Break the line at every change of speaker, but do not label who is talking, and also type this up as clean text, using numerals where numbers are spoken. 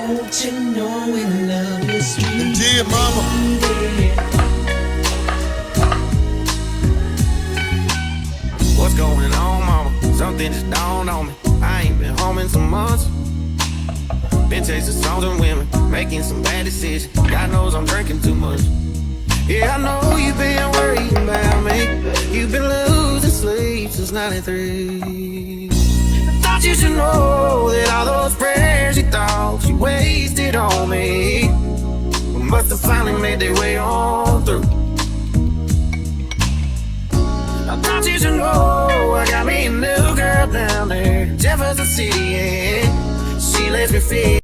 Don't you know when love is sweet?
Dear mama.
What's going on, mama? Something just dawned on me. I ain't been home in some months. Been chasing songs and women, making some bad decisions. God knows I'm drinking too much. Yeah, I know you've been worried about me. You've been losing sleep since 93. I thought you should know that all those prayers you thought you wasted on me must have finally made their way on through. I thought you should know I got me a new girl down there in Jefferson City, yeah. She lets me feel